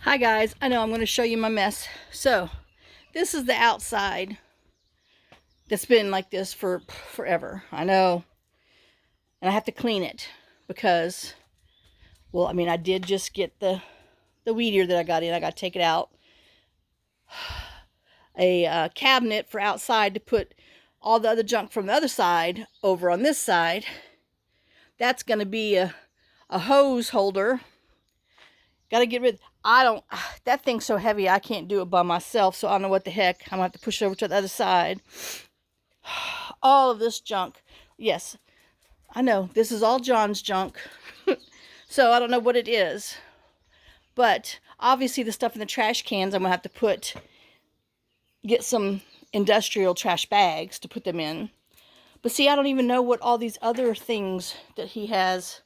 Hi guys, I know I'm going to show you my mess. So, this is the outside that's been like this for forever. I know. And I have to clean it because, well, I mean, I did just get the weed eater that I got in. I got to take it out. A cabinet for outside to put all the other junk from the other side over on this side. That's going to be a hose holder. Got to get rid. That thing's so heavy I can't do it by myself, so I don't know what the heck. I'm going to have to push it over to the other side. All of this junk. Yes, I know. This is all John's junk. So I don't know what it is. But obviously the stuff in the trash cans I'm going to have to get some industrial trash bags to put them in. But see, I don't even know what all these other things that he has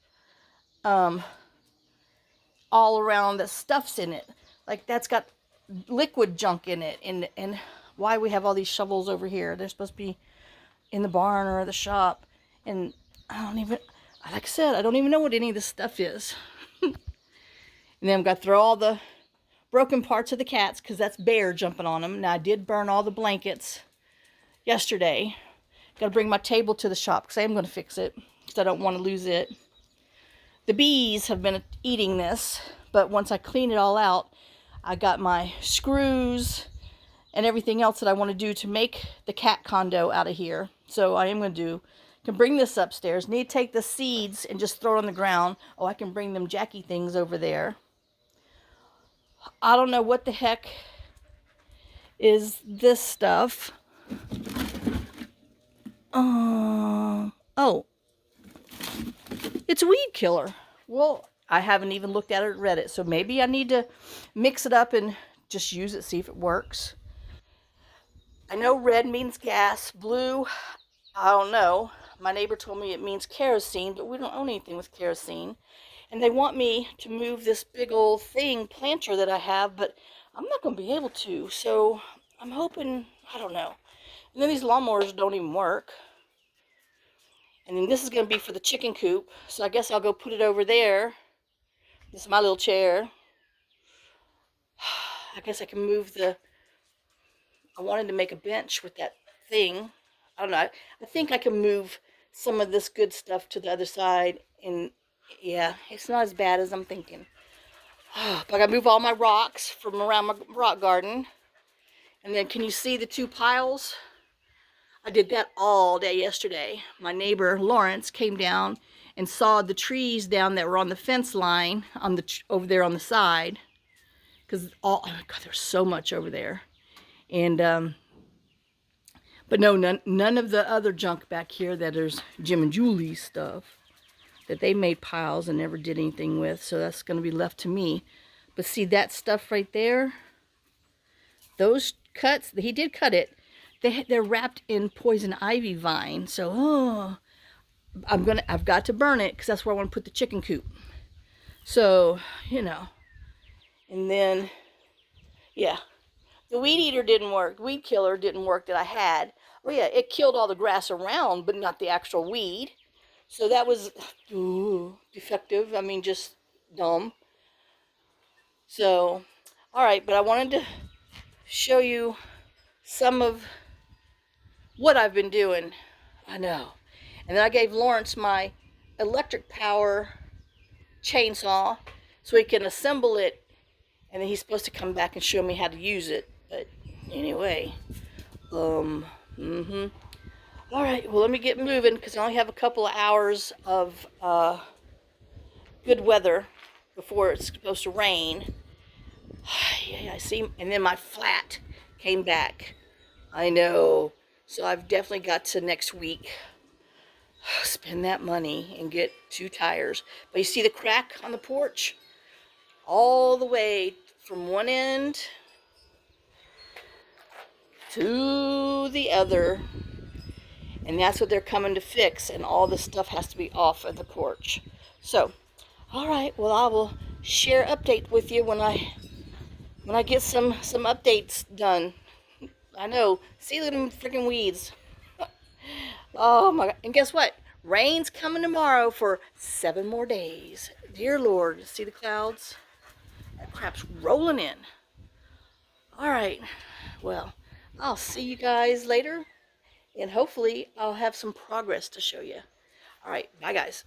all around that stuff's in it. Like that's got liquid junk in it. And why we have all these shovels over here. They're supposed to be in the barn or the shop. And I don't even, like I said, I don't even know what any of this stuff is. And then I've got to throw all the broken parts of the cats because that's bear jumping on them. Now I did burn all the blankets yesterday. Got to bring my table to the shop because I am going to fix it because I don't want to lose it. The bees have been eating this, but once I clean it all out, I got my screws and everything else that I want to do to make the cat condo out of here. So I am going to can bring this upstairs. Need to take the seeds and just throw it on the ground. Oh, I can bring them Jackie things over there. I don't know what the heck is this stuff. Oh, it's a weed killer. Well, I haven't even looked at it or read it, so maybe I need to mix it up and just use it, see if it works. I know red means gas, blue, I don't know. My neighbor told me it means kerosene, but we don't own anything with kerosene. And they want me to move this big old planter that I have, but I'm not going to be able to. So I'm hoping, I don't know. And then these lawnmowers don't even work. And then this is going to be for the chicken coop. So I guess I'll go put it over there. This is my little chair. I guess I can move I wanted to make a bench with that thing. I don't know. I think I can move some of this good stuff to the other side. And yeah, it's not as bad as I'm thinking. But I gotta move all my rocks from around my rock garden. And then can you see the two piles? I did that all day yesterday. My neighbor Lawrence came down and sawed the trees down that were on the fence line over there on the side. Because oh my God, there's so much over there. And but no, none of the other junk back here that there's Jim and Julie's stuff that they made piles and never did anything with. So that's going to be left to me. But see that stuff right there? Those cuts, he did cut it. They're wrapped in poison ivy vine. So I've got to burn it because that's where I want to put the chicken coop. So, you know. And then, yeah. The weed eater didn't work. Weed killer didn't work that I had. Oh yeah, it killed all the grass around, but not the actual weed. So that was defective. I mean, just dumb. So, all right, but I wanted to show you some of what I've been doing. I know. And then I gave Lawrence my electric power chainsaw so he can assemble it. And then he's supposed to come back and show me how to use it. But anyway, all right, well, let me get moving because I only have a couple of hours of good weather before it's supposed to rain. Yeah, I see. And then my flat came back. I know. So I've definitely got to next week spend that money and get 2 tires. But you see the crack on the porch? All the way from one end to the other. And that's what they're coming to fix. And all this stuff has to be off of the porch. So, all right. Well, I will share update with you when I get some updates done. I know. See them freaking weeds. Oh my God. And guess what? Rain's coming tomorrow for 7 more days. Dear Lord. See the clouds? That crap's rolling in. All right. Well, I'll see you guys later, and hopefully I'll have some progress to show you. All right. Bye, guys.